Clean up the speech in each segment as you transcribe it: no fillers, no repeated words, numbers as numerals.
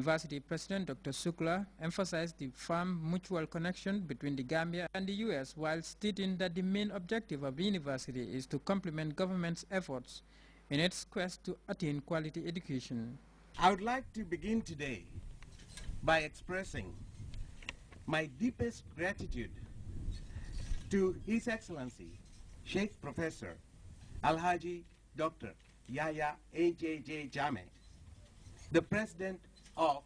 University President Dr. Sukla emphasized the firm mutual connection between the Gambia and the U.S. while stating that the main objective of the university is to complement government's efforts in its quest to attain quality education. I would like to begin today by expressing my deepest gratitude to His Excellency Sheikh Professor Alhaji Dr. Yahya AJJ Jammeh, the President of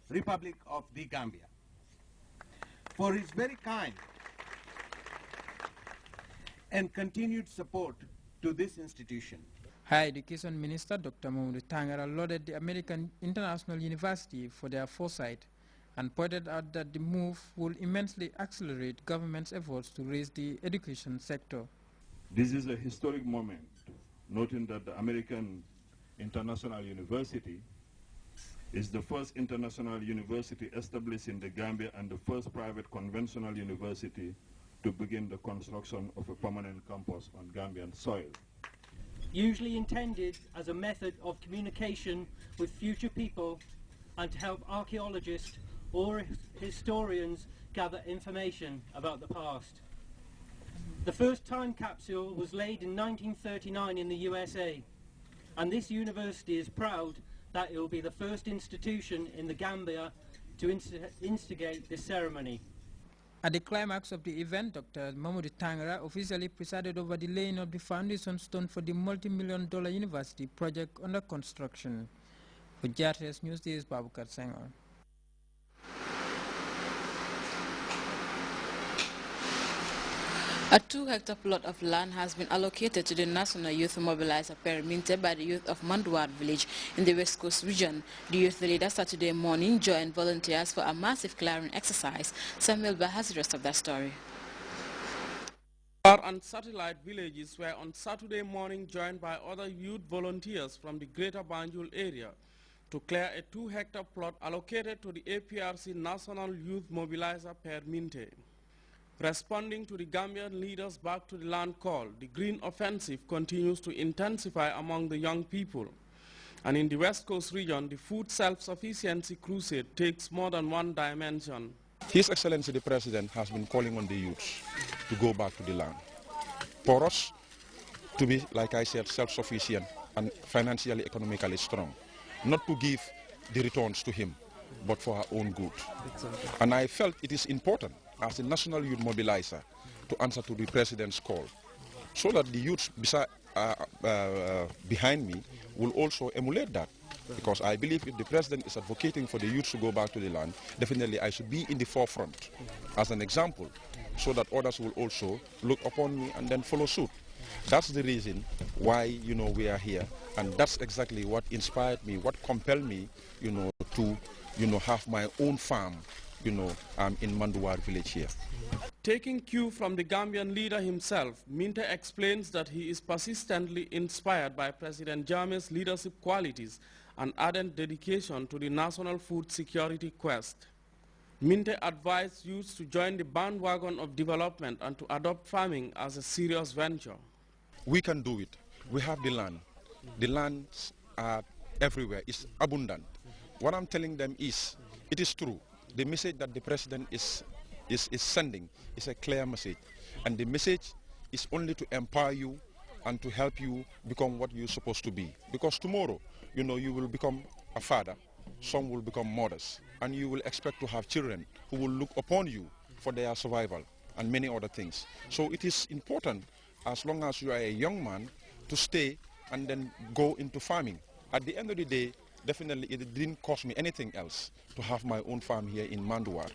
Republic of the Gambia, for his very kind and continued support to this institution. Higher Education Minister Dr. Mamoudou Tangara lauded the American International University for their foresight and pointed out that the move will immensely accelerate government's efforts to raise the education sector. This is a historic moment, noting that the American International University is the first international university established in the Gambia and the first private conventional university to begin the construction of a permanent campus on Gambian soil. Usually intended as a method of communication with future people and to help archaeologists or historians gather information about the past. The first time capsule was laid in 1939 in the USA, and this university is proud that it will be the first institution in the Gambia to instigate this ceremony. At the climax of the event, Dr. Mamoudou Tangara officially presided over the laying of the foundation stone for the multi-million-dollar university project under construction. For Grts News, this is Babukar Senghor. A 2-hectare plot of land has been allocated to the National Youth Mobilizer Perminte by the youth of Manduar village in the West Coast region. The youth leader Saturday morning joined volunteers for a massive clearing exercise. Samuel Ba has the rest of that story. Manduar and satellite villages were on Saturday morning joined by other youth volunteers from the Greater Banjul area to clear a 2-hectare plot allocated to the APRC National Youth Mobilizer Perminte. Responding to the Gambian leaders' back to the land call, the Green Offensive continues to intensify among the young people. And in the West Coast region, the food self-sufficiency crusade takes more than one dimension. His Excellency the President has been calling on the youths to go back to the land. For us to be, like I said, self-sufficient and financially, economically strong. Not to give the returns to him, but for our own good. And I felt it is important as a National Youth Mobilizer to answer to the President's call, so that the youths behind me will also emulate that. Because I believe if the President is advocating for the youths to go back to the land, definitely I should be in the forefront as an example, so that others will also look upon me and then follow suit. That's the reason why, we are here, and that's exactly what inspired me, what compelled me, to, have my own farm, in Manduar village here. Taking cue from the Gambian leader himself, Minte explains that he is persistently inspired by President Jammeh's leadership qualities and ardent dedication to the national food security quest. Minte advised youths to join the bandwagon of development and to adopt farming as a serious venture. We can do it. We have the land. The lands are everywhere. It's abundant. What I'm telling them is, it is true. The message that the President is sending is a clear message. And the message is only to empower you and to help you become what you're supposed to be. Because tomorrow, you will become a father, some will become mothers, and you will expect to have children who will look upon you for their survival and many other things. So it is important, as long as you are a young man, to stay and then go into farming. At the end of the day, definitely it didn't cost me anything else to have my own farm here in Manduar.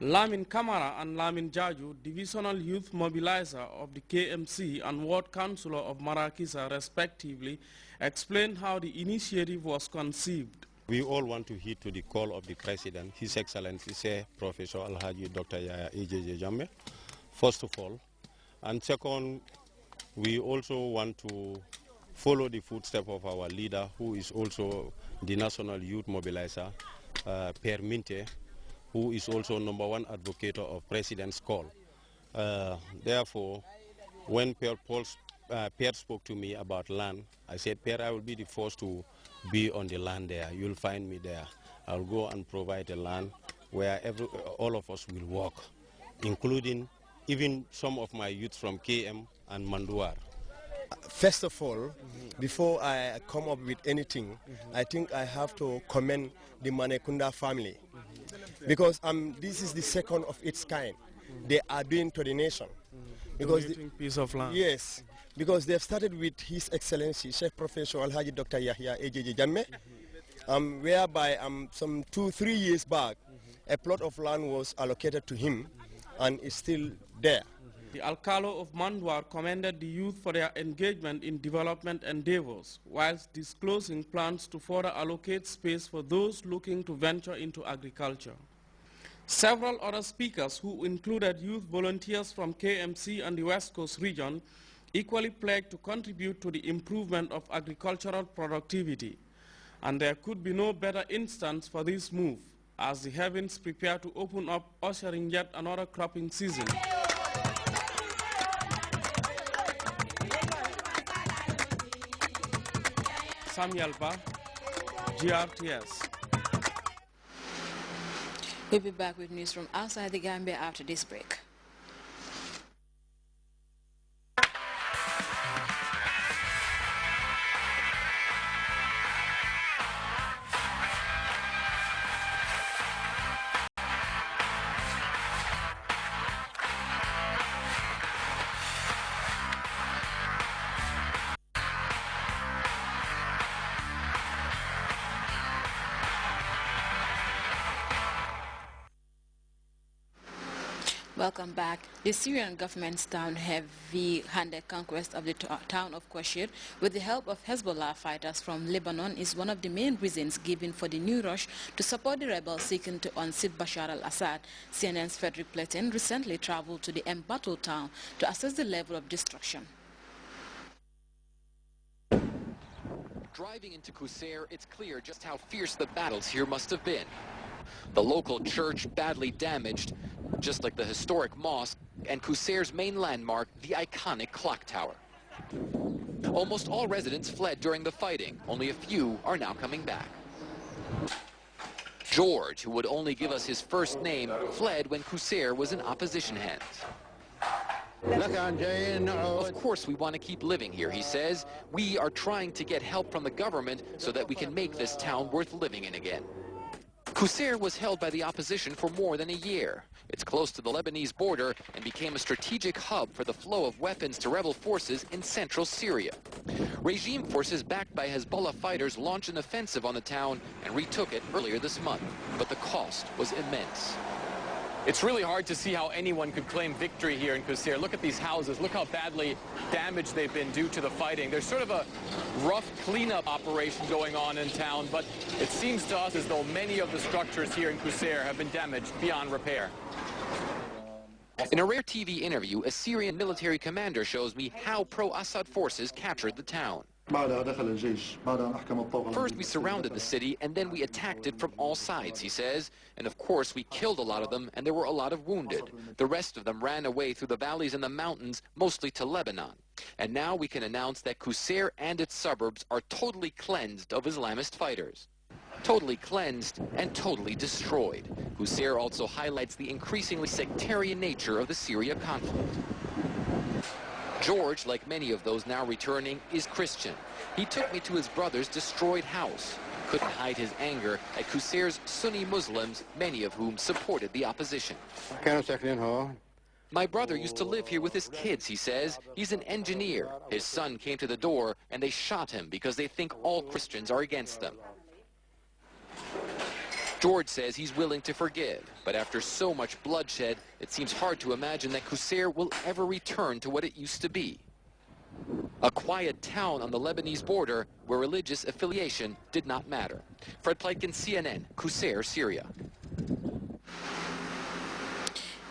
Lamin Kamara and Lamin Jaju, Divisional Youth Mobilizer of the KMC and Ward Councillor of Marakisa respectively, explained how the initiative was conceived. We all want to heed to the call of the President, His Excellency Professor Alhaji Dr. Yahya AJJ Jammeh, first of all. And second, we also want to follow the footsteps of our leader, who is also the National Youth Mobilizer, Perminte, who is also #1 advocate of President's call. Therefore, when Per spoke to me about land, I said, Per, I will be the first to be on the land there. You'll find me there. I'll go and provide a land where all of us will work, including even some of my youth from KM and Manduar. First of all, before I come up with anything, I think I have to commend the Manekunda family, because this is the second of its kind they are doing to the nation. Because piece of land. Yes, because they've started with His Excellency Chef Professor Alhaji Dr. Yahya AJJ Jammeh, whereby some 2-3 years back, a plot of land was allocated to him and is still there. The Alcalo of Manduar commended the youth for their engagement in development endeavors, whilst disclosing plans to further allocate space for those looking to venture into agriculture. Several other speakers, who included youth volunteers from KMC and the West Coast region, equally pledged to contribute to the improvement of agricultural productivity. And there could be no better instance for this move, as the heavens prepare to open up, ushering yet another cropping season. Samuel Ba, GRTS. We'll be back with news from outside the Gambia after this break. Welcome back. The Syrian government's heavy-handed conquest of the town of Qashir with the help of Hezbollah fighters from Lebanon is one of the main reasons given for the new rush to support the rebels seeking to unseat Bashar al-Assad. CNN's Frederick Pletin recently traveled to the embattled town to assess the level of destruction. Driving into Qusayr, it's clear just how fierce the battles here must have been. The local church badly damaged, just like the historic mosque, and Qusayr's main landmark, the iconic clock tower. Almost all residents fled during the fighting. Only a few are now coming back. George, who would only give us his first name, fled when Qusayr was in opposition hands. Of course we want to keep living here, he says. We are trying to get help from the government so that we can make this town worth living in again. Qusayr was held by the opposition for more than a year. It's close to the Lebanese border and became a strategic hub for the flow of weapons to rebel forces in central Syria. Regime forces backed by Hezbollah fighters launched an offensive on the town and retook it earlier this month. But the cost was immense. It's really hard to see how anyone could claim victory here in Qusayr. Look at these houses. Look how badly damaged they've been due to the fighting. There's sort of a rough cleanup operation going on in town, but it seems to us as though many of the structures here in Qusayr have been damaged beyond repair. In a rare TV interview, a Syrian military commander shows me how pro-Assad forces captured the town. First, we surrounded the city, and then we attacked it from all sides, he says. And of course, we killed a lot of them, and there were a lot of wounded. The rest of them ran away through the valleys and the mountains, mostly to Lebanon. And now we can announce that Qusayr and its suburbs are totally cleansed of Islamist fighters. Totally cleansed and totally destroyed. Qusayr also highlights the increasingly sectarian nature of the Syria conflict. George, like many of those now returning, is Christian. He took me to his brother's destroyed house. Couldn't hide his anger at Qusayr's Sunni Muslims, many of whom supported the opposition. My brother used to live here with his kids, he says. He's an engineer. His son came to the door and they shot him because they think all Christians are against them. George says he's willing to forgive, but after so much bloodshed, it seems hard to imagine that Qusayr will ever return to what it used to be. A quiet town on the Lebanese border where religious affiliation did not matter. Fred Pleitkin, CNN, Qusayr, Syria.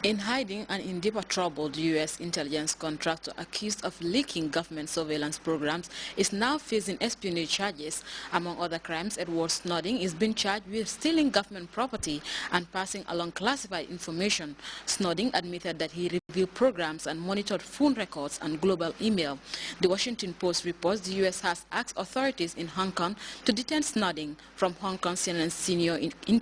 In hiding and in deeper trouble, the U.S. intelligence contractor accused of leaking government surveillance programs is now facing espionage charges. Among other crimes, Edward Snowden is being charged with stealing government property and passing along classified information. Snowden admitted that he reviewed programs and monitored phone records and global email. The Washington Post reports the U.S. has asked authorities in Hong Kong to detain Snowden from Hong Kong CNN's senior international